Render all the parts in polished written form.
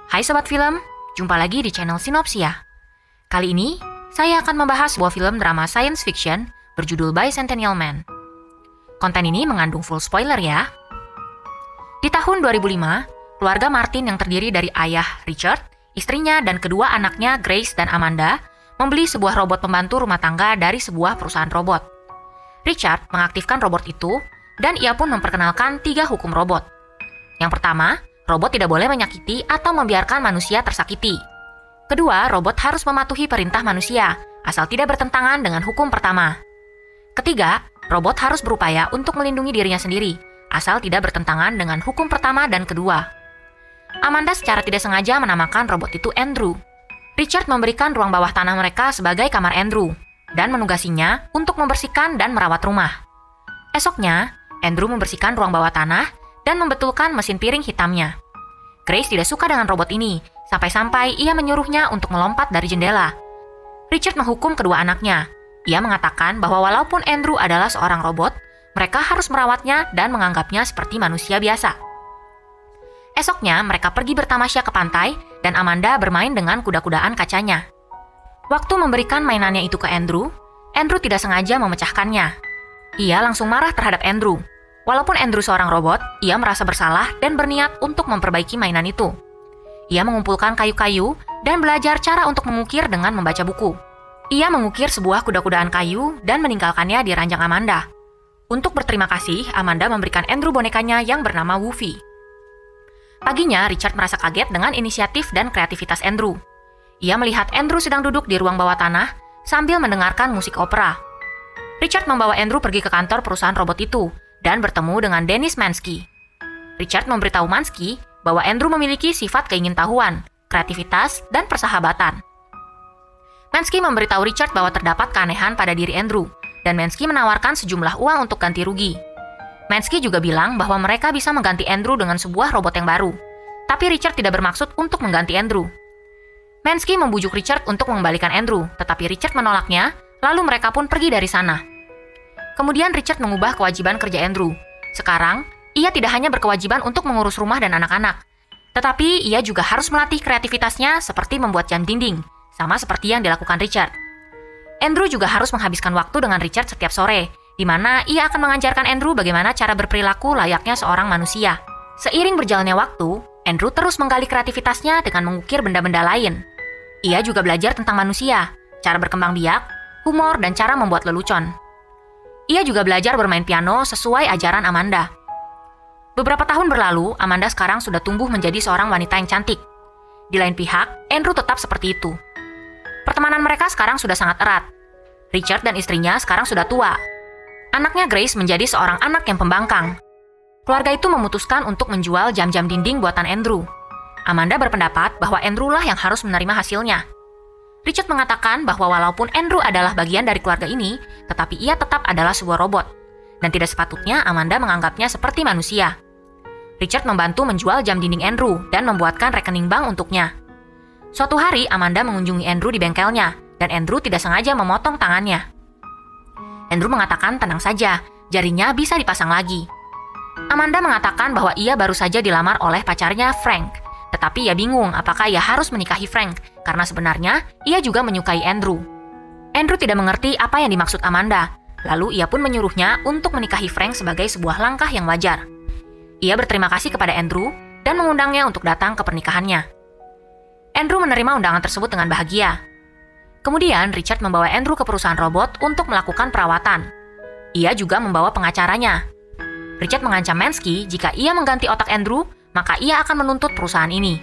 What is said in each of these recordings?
Hai Sobat Film, jumpa lagi di channel Sinopsia. Kali ini, saya akan membahas sebuah film drama science fiction berjudul Bicentennial Man. Konten ini mengandung full spoiler ya. Di tahun 2005, keluarga Martin yang terdiri dari ayah Richard, istrinya dan kedua anaknya Grace dan Amanda membeli sebuah robot pembantu rumah tangga dari sebuah perusahaan robot. Richard mengaktifkan robot itu dan ia pun memperkenalkan 3 hukum robot. Yang pertama, robot tidak boleh menyakiti atau membiarkan manusia tersakiti. Kedua, robot harus mematuhi perintah manusia, asal tidak bertentangan dengan hukum pertama. Ketiga, robot harus berupaya untuk melindungi dirinya sendiri, asal tidak bertentangan dengan hukum pertama dan kedua. Amanda secara tidak sengaja menamakan robot itu Andrew. Richard memberikan ruang bawah tanah mereka sebagai kamar Andrew, dan menugasinya untuk membersihkan dan merawat rumah. Esoknya, Andrew membersihkan ruang bawah tanah dan membetulkan mesin piring hitamnya. Grace tidak suka dengan robot ini, sampai-sampai ia menyuruhnya untuk melompat dari jendela. Richard menghukum kedua anaknya. Ia mengatakan bahwa walaupun Andrew adalah seorang robot, mereka harus merawatnya dan menganggapnya seperti manusia biasa. Esoknya, mereka pergi bertamasya ke pantai dan Amanda bermain dengan kuda-kudaan kacanya. Waktu memberikan mainannya itu ke Andrew tidak sengaja memecahkannya. Ia langsung marah terhadap Andrew. Walaupun Andrew seorang robot, ia merasa bersalah dan berniat untuk memperbaiki mainan itu. Ia mengumpulkan kayu-kayu dan belajar cara untuk mengukir dengan membaca buku. Ia mengukir sebuah kuda-kudaan kayu dan meninggalkannya di ranjang Amanda. Untuk berterima kasih, Amanda memberikan Andrew bonekanya yang bernama Woofy. Paginya, Richard merasa kaget dengan inisiatif dan kreativitas Andrew. Ia melihat Andrew sedang duduk di ruang bawah tanah sambil mendengarkan musik opera. Richard membawa Andrew pergi ke kantor perusahaan robot itu dan bertemu dengan Dennis Mansky. Richard memberitahu Mansky bahwa Andrew memiliki sifat keingintahuan, kreativitas, dan persahabatan. Mansky memberitahu Richard bahwa terdapat keanehan pada diri Andrew, dan Mansky menawarkan sejumlah uang untuk ganti rugi. Mansky juga bilang bahwa mereka bisa mengganti Andrew dengan sebuah robot yang baru, tapi Richard tidak bermaksud untuk mengganti Andrew. Mansky membujuk Richard untuk mengembalikan Andrew, tetapi Richard menolaknya, lalu mereka pun pergi dari sana. Kemudian Richard mengubah kewajiban kerja Andrew. Sekarang, ia tidak hanya berkewajiban untuk mengurus rumah dan anak-anak, tetapi ia juga harus melatih kreativitasnya seperti membuat jam dinding, sama seperti yang dilakukan Richard. Andrew juga harus menghabiskan waktu dengan Richard setiap sore, di mana ia akan mengajarkan Andrew bagaimana cara berperilaku layaknya seorang manusia. Seiring berjalannya waktu, Andrew terus menggali kreativitasnya dengan mengukir benda-benda lain. Ia juga belajar tentang manusia, cara berkembang biak, humor, dan cara membuat lelucon. Ia juga belajar bermain piano sesuai ajaran Amanda. Beberapa tahun berlalu, Amanda sekarang sudah tumbuh menjadi seorang wanita yang cantik. Di lain pihak, Andrew tetap seperti itu. Pertemanan mereka sekarang sudah sangat erat. Richard dan istrinya sekarang sudah tua. Anaknya Grace menjadi seorang anak yang pembangkang. Keluarga itu memutuskan untuk menjual jam-jam dinding buatan Andrew. Amanda berpendapat bahwa Andrew lah yang harus menerima hasilnya. Richard mengatakan bahwa walaupun Andrew adalah bagian dari keluarga ini, tetapi ia tetap adalah sebuah robot, dan tidak sepatutnya Amanda menganggapnya seperti manusia. Richard membantu menjual jam dinding Andrew dan membuatkan rekening bank untuknya. Suatu hari, Amanda mengunjungi Andrew di bengkelnya, dan Andrew tidak sengaja memotong tangannya. Andrew mengatakan tenang saja, jarinya bisa dipasang lagi. Amanda mengatakan bahwa ia baru saja dilamar oleh pacarnya Frank, tetapi ia bingung apakah ia harus menikahi Frank, karena sebenarnya ia juga menyukai Andrew. Andrew tidak mengerti apa yang dimaksud Amanda, lalu ia pun menyuruhnya untuk menikahi Frank sebagai sebuah langkah yang wajar. Ia berterima kasih kepada Andrew dan mengundangnya untuk datang ke pernikahannya. Andrew menerima undangan tersebut dengan bahagia. Kemudian Richard membawa Andrew ke perusahaan robot untuk melakukan perawatan. Ia juga membawa pengacaranya. Richard mengancam Mansky jika ia mengganti otak Andrew, maka ia akan menuntut perusahaan ini.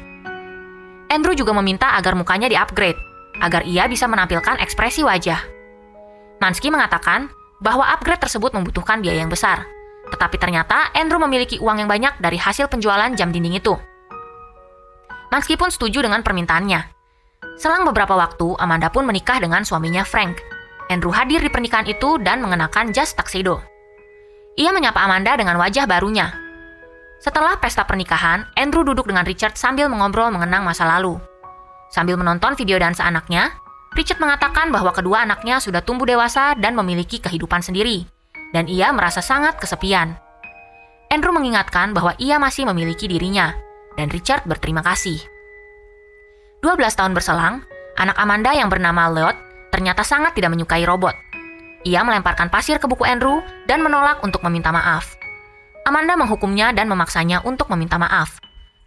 Andrew juga meminta agar mukanya di-upgrade, agar ia bisa menampilkan ekspresi wajah. Mansky mengatakan bahwa upgrade tersebut membutuhkan biaya yang besar, tetapi ternyata Andrew memiliki uang yang banyak dari hasil penjualan jam dinding itu. Mansky pun setuju dengan permintaannya. Selang beberapa waktu, Amanda pun menikah dengan suaminya Frank. Andrew hadir di pernikahan itu dan mengenakan jas tuxedo. Ia menyapa Amanda dengan wajah barunya. Setelah pesta pernikahan, Andrew duduk dengan Richard sambil mengobrol mengenang masa lalu. Sambil menonton video dansa anaknya, Richard mengatakan bahwa kedua anaknya sudah tumbuh dewasa dan memiliki kehidupan sendiri, dan ia merasa sangat kesepian. Andrew mengingatkan bahwa ia masih memiliki dirinya, dan Richard berterima kasih. 12 tahun berselang, anak Amanda yang bernama Lloyd ternyata sangat tidak menyukai robot. Ia melemparkan pasir ke buku Andrew dan menolak untuk meminta maaf. Amanda menghukumnya dan memaksanya untuk meminta maaf.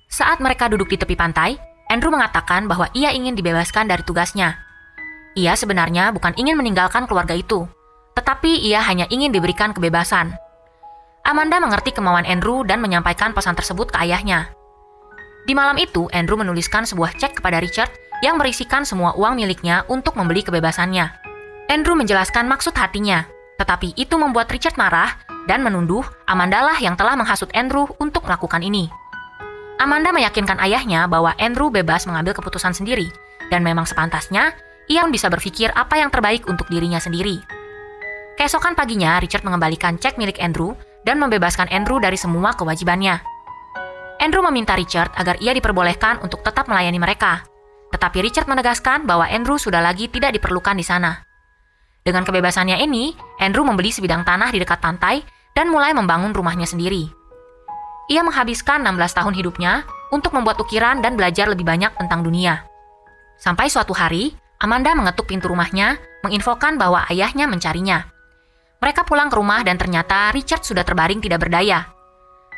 Saat mereka duduk di tepi pantai, Andrew mengatakan bahwa ia ingin dibebaskan dari tugasnya. Ia sebenarnya bukan ingin meninggalkan keluarga itu, tetapi ia hanya ingin diberikan kebebasan. Amanda mengerti kemauan Andrew dan menyampaikan pesan tersebut ke ayahnya. Di malam itu, Andrew menuliskan sebuah cek kepada Richard yang berisikan semua uang miliknya untuk membeli kebebasannya. Andrew menjelaskan maksud hatinya, tetapi itu membuat Richard marah dan menuduh Amanda lah yang telah menghasut Andrew untuk melakukan ini. Amanda meyakinkan ayahnya bahwa Andrew bebas mengambil keputusan sendiri, dan memang sepantasnya ia bisa berpikir apa yang terbaik untuk dirinya sendiri. Keesokan paginya, Richard mengembalikan cek milik Andrew dan membebaskan Andrew dari semua kewajibannya. Andrew meminta Richard agar ia diperbolehkan untuk tetap melayani mereka, tetapi Richard menegaskan bahwa Andrew sudah lagi tidak diperlukan di sana. Dengan kebebasannya ini, Andrew membeli sebidang tanah di dekat pantai dan mulai membangun rumahnya sendiri. Ia menghabiskan 16 tahun hidupnya untuk membuat ukiran dan belajar lebih banyak tentang dunia. Sampai suatu hari, Amanda mengetuk pintu rumahnya, menginfokan bahwa ayahnya mencarinya. Mereka pulang ke rumah dan ternyata Richard sudah terbaring tidak berdaya.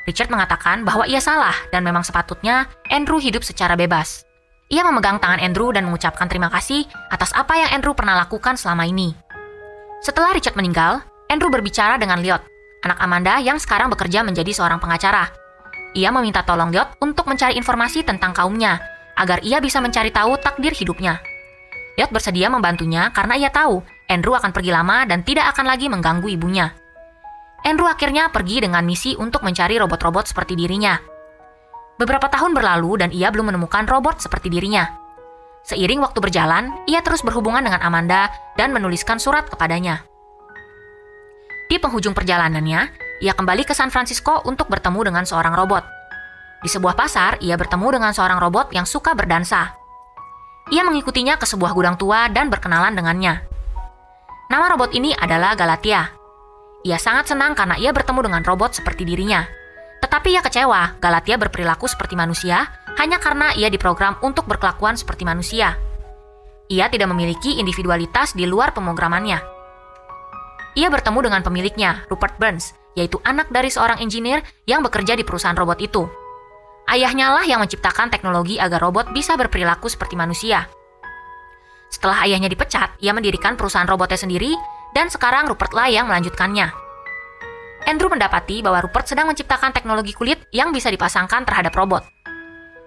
Richard mengatakan bahwa ia salah dan memang sepatutnya Andrew hidup secara bebas. Ia memegang tangan Andrew dan mengucapkan terima kasih atas apa yang Andrew pernah lakukan selama ini. Setelah Richard meninggal, Andrew berbicara dengan Lloyd, anak Amanda yang sekarang bekerja menjadi seorang pengacara. Ia meminta tolong Lloyd untuk mencari informasi tentang kaumnya, agar ia bisa mencari tahu takdir hidupnya. Lloyd bersedia membantunya karena ia tahu Andrew akan pergi lama dan tidak akan lagi mengganggu ibunya. Andrew akhirnya pergi dengan misi untuk mencari robot-robot seperti dirinya. Beberapa tahun berlalu dan ia belum menemukan robot seperti dirinya. Seiring waktu berjalan, ia terus berhubungan dengan Amanda dan menuliskan surat kepadanya. Di penghujung perjalanannya, ia kembali ke San Francisco untuk bertemu dengan seorang robot. Di sebuah pasar, ia bertemu dengan seorang robot yang suka berdansa. Ia mengikutinya ke sebuah gudang tua dan berkenalan dengannya. Nama robot ini adalah Galatia. Ia sangat senang karena ia bertemu dengan robot seperti dirinya. Tetapi ia kecewa, Galatia berperilaku seperti manusia hanya karena ia diprogram untuk berkelakuan seperti manusia. Ia tidak memiliki individualitas di luar pemrogramannya. Ia bertemu dengan pemiliknya, Rupert Burns, yaitu anak dari seorang engineer yang bekerja di perusahaan robot itu. Ayahnya lah yang menciptakan teknologi agar robot bisa berperilaku seperti manusia. Setelah ayahnya dipecat, ia mendirikan perusahaan robotnya sendiri, dan sekarang Rupert lah yang melanjutkannya. Andrew mendapati bahwa Rupert sedang menciptakan teknologi kulit yang bisa dipasangkan terhadap robot.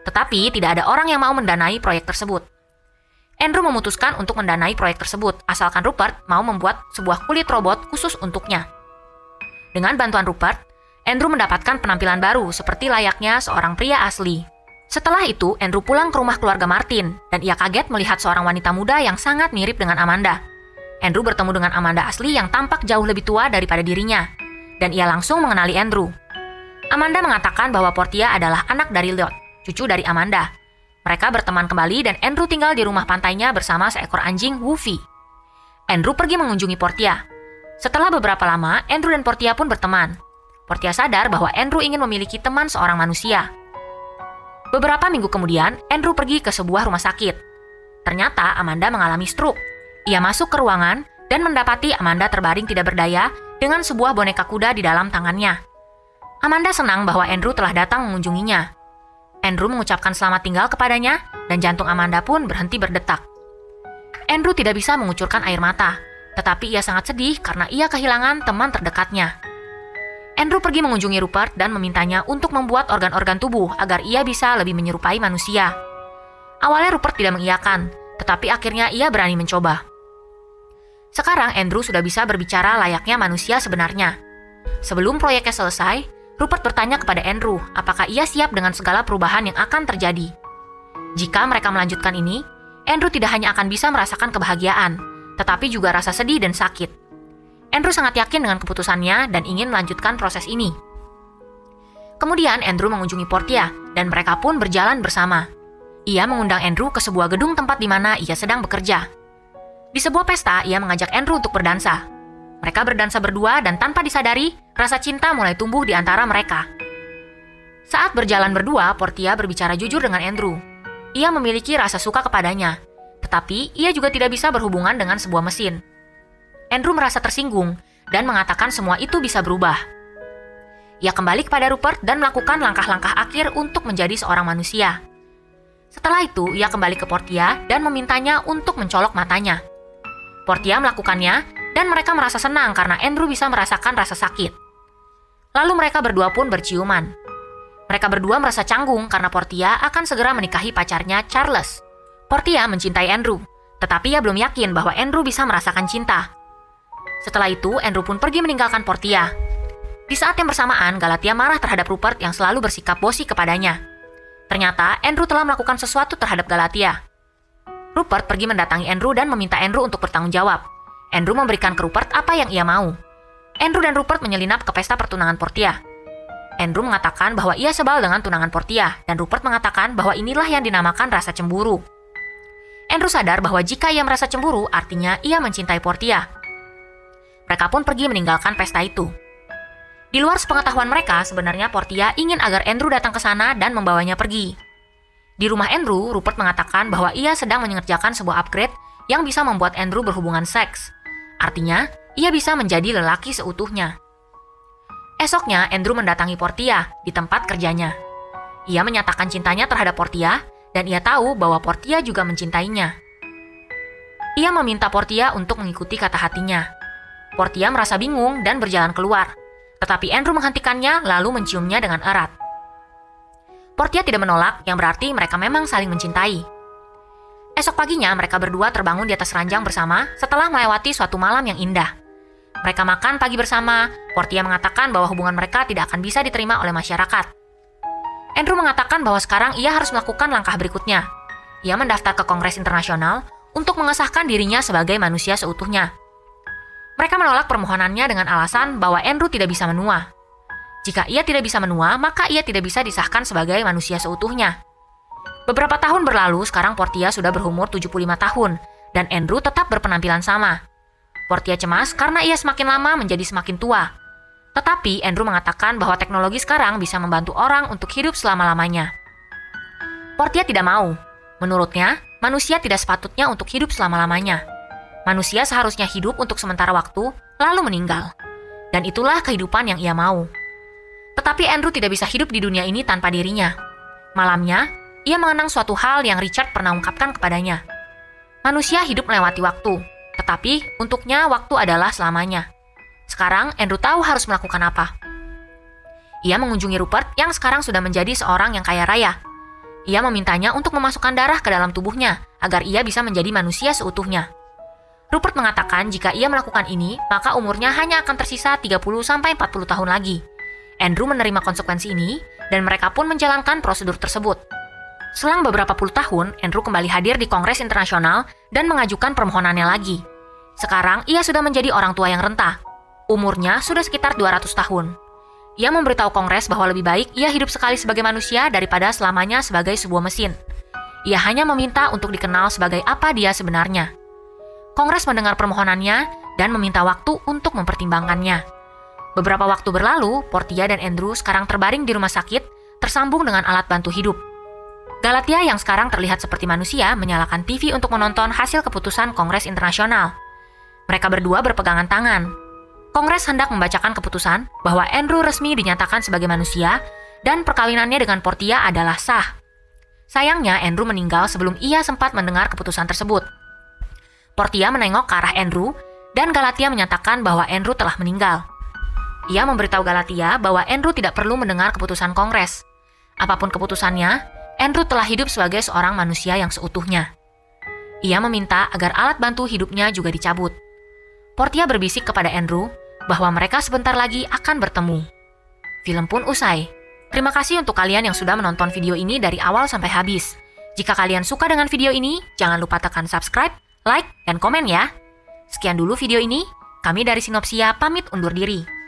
Tetapi tidak ada orang yang mau mendanai proyek tersebut. Andrew memutuskan untuk mendanai proyek tersebut, asalkan Rupert mau membuat sebuah kulit robot khusus untuknya. Dengan bantuan Rupert, Andrew mendapatkan penampilan baru seperti layaknya seorang pria asli. Setelah itu, Andrew pulang ke rumah keluarga Martin, dan ia kaget melihat seorang wanita muda yang sangat mirip dengan Amanda. Andrew bertemu dengan Amanda asli yang tampak jauh lebih tua daripada dirinya, dan ia langsung mengenali Andrew. Amanda mengatakan bahwa Portia adalah anak dari Lloyd, cucu dari Amanda. Mereka berteman kembali dan Andrew tinggal di rumah pantainya bersama seekor anjing, Woofy. Andrew pergi mengunjungi Portia. Setelah beberapa lama, Andrew dan Portia pun berteman. Portia sadar bahwa Andrew ingin memiliki teman seorang manusia. Beberapa minggu kemudian, Andrew pergi ke sebuah rumah sakit. Ternyata Amanda mengalami stroke. Ia masuk ke ruangan dan mendapati Amanda terbaring tidak berdaya dengan sebuah boneka kuda di dalam tangannya. Amanda senang bahwa Andrew telah datang mengunjunginya. Andrew mengucapkan selamat tinggal kepadanya dan jantung Amanda pun berhenti berdetak. Andrew tidak bisa mengucurkan air mata, tetapi ia sangat sedih karena ia kehilangan teman terdekatnya. Andrew pergi mengunjungi Rupert dan memintanya untuk membuat organ-organ tubuh agar ia bisa lebih menyerupai manusia. Awalnya Rupert tidak mengiyakan, tetapi akhirnya ia berani mencoba. Sekarang Andrew sudah bisa berbicara layaknya manusia sebenarnya. Sebelum proyeknya selesai, Rupert bertanya kepada Andrew apakah ia siap dengan segala perubahan yang akan terjadi. Jika mereka melanjutkan ini, Andrew tidak hanya akan bisa merasakan kebahagiaan, tetapi juga rasa sedih dan sakit. Andrew sangat yakin dengan keputusannya dan ingin melanjutkan proses ini. Kemudian Andrew mengunjungi Portia dan mereka pun berjalan bersama. Ia mengundang Andrew ke sebuah gedung tempat di mana ia sedang bekerja. Di sebuah pesta, ia mengajak Andrew untuk berdansa. Mereka berdansa berdua dan tanpa disadari, rasa cinta mulai tumbuh di antara mereka. Saat berjalan berdua, Portia berbicara jujur dengan Andrew. ia memiliki rasa suka kepadanya, tetapi ia juga tidak bisa berhubungan dengan sebuah mesin. Andrew merasa tersinggung dan mengatakan semua itu bisa berubah. Ia kembali kepada Rupert dan melakukan langkah-langkah akhir untuk menjadi seorang manusia. Setelah itu, ia kembali ke Portia dan memintanya untuk mencolok matanya. Portia melakukannya dan mereka merasa senang karena Andrew bisa merasakan rasa sakit. Lalu mereka berdua pun berciuman. Mereka berdua merasa canggung karena Portia akan segera menikahi pacarnya Charles. Portia mencintai Andrew, tetapi ia belum yakin bahwa Andrew bisa merasakan cinta. Setelah itu, Andrew pun pergi meninggalkan Portia. Di saat yang bersamaan, Galatia marah terhadap Rupert yang selalu bersikap bosi kepadanya. Ternyata, Andrew telah melakukan sesuatu terhadap Galatia. Rupert pergi mendatangi Andrew dan meminta Andrew untuk bertanggung jawab. Andrew memberikan ke Rupert apa yang ia mau. Andrew dan Rupert menyelinap ke pesta pertunangan Portia. Andrew mengatakan bahwa ia sebal dengan tunangan Portia, dan Rupert mengatakan bahwa inilah yang dinamakan rasa cemburu. Andrew sadar bahwa jika ia merasa cemburu, artinya ia mencintai Portia. Mereka pun pergi meninggalkan pesta itu. Di luar sepengetahuan mereka, sebenarnya Portia ingin agar Andrew datang ke sana dan membawanya pergi. Di rumah Andrew, Rupert mengatakan bahwa ia sedang mengerjakan sebuah upgrade yang bisa membuat Andrew berhubungan seks. Artinya, ia bisa menjadi lelaki seutuhnya. Esoknya, Andrew mendatangi Portia di tempat kerjanya. Ia menyatakan cintanya terhadap Portia, dan ia tahu bahwa Portia juga mencintainya. Ia meminta Portia untuk mengikuti kata hatinya. Portia merasa bingung dan berjalan keluar, tetapi Andrew menghentikannya lalu menciumnya dengan erat. Portia tidak menolak, yang berarti mereka memang saling mencintai. Esok paginya, mereka berdua terbangun di atas ranjang bersama setelah melewati suatu malam yang indah. Mereka makan pagi bersama. Portia mengatakan bahwa hubungan mereka tidak akan bisa diterima oleh masyarakat. Andrew mengatakan bahwa sekarang ia harus melakukan langkah berikutnya. Ia mendaftar ke Kongres Internasional untuk mengesahkan dirinya sebagai manusia seutuhnya. Mereka menolak permohonannya dengan alasan bahwa Andrew tidak bisa menua. Jika ia tidak bisa menua, maka ia tidak bisa disahkan sebagai manusia seutuhnya. Beberapa tahun berlalu, sekarang Portia sudah berumur 75 tahun, dan Andrew tetap berpenampilan sama. Portia cemas karena ia semakin lama menjadi semakin tua. Tetapi Andrew mengatakan bahwa teknologi sekarang bisa membantu orang untuk hidup selama-lamanya. Portia tidak mau. Menurutnya, manusia tidak sepatutnya untuk hidup selama-lamanya. Manusia seharusnya hidup untuk sementara waktu, lalu meninggal. Dan itulah kehidupan yang ia mau. Tetapi Andrew tidak bisa hidup di dunia ini tanpa dirinya. Malamnya, ia mengenang suatu hal yang Richard pernah ungkapkan kepadanya. Manusia hidup melewati waktu, tetapi untuknya waktu adalah selamanya. Sekarang Andrew tahu harus melakukan apa. Ia mengunjungi Rupert yang sekarang sudah menjadi seorang yang kaya raya. Ia memintanya untuk memasukkan darah ke dalam tubuhnya agar ia bisa menjadi manusia seutuhnya. Rupert mengatakan jika ia melakukan ini, maka umurnya hanya akan tersisa 30-40 tahun lagi. Andrew menerima konsekuensi ini dan mereka pun menjalankan prosedur tersebut. Selang beberapa puluh tahun, Andrew kembali hadir di Kongres Internasional dan mengajukan permohonannya lagi. Sekarang, ia sudah menjadi orang tua yang renta. Umurnya sudah sekitar 200 tahun. Ia memberitahu Kongres bahwa lebih baik ia hidup sekali sebagai manusia daripada selamanya sebagai sebuah mesin. Ia hanya meminta untuk dikenal sebagai apa dia sebenarnya. Kongres mendengar permohonannya dan meminta waktu untuk mempertimbangkannya. Beberapa waktu berlalu, Portia dan Andrew sekarang terbaring di rumah sakit, tersambung dengan alat bantu hidup. Galatia yang sekarang terlihat seperti manusia menyalakan TV untuk menonton hasil keputusan Kongres Internasional. Mereka berdua berpegangan tangan. Kongres hendak membacakan keputusan bahwa Andrew resmi dinyatakan sebagai manusia dan perkawinannya dengan Portia adalah sah. Sayangnya Andrew meninggal sebelum ia sempat mendengar keputusan tersebut. Portia menengok ke arah Andrew dan Galatia menyatakan bahwa Andrew telah meninggal. Ia memberitahu Galatia bahwa Andrew tidak perlu mendengar keputusan Kongres. Apapun keputusannya, Andrew telah hidup sebagai seorang manusia yang seutuhnya. Ia meminta agar alat bantu hidupnya juga dicabut. Portia berbisik kepada Andrew bahwa mereka sebentar lagi akan bertemu. Film pun usai. Terima kasih untuk kalian yang sudah menonton video ini dari awal sampai habis. Jika kalian suka dengan video ini, jangan lupa tekan subscribe, like, dan komen ya. Sekian dulu video ini, kami dari Sinopsia pamit undur diri.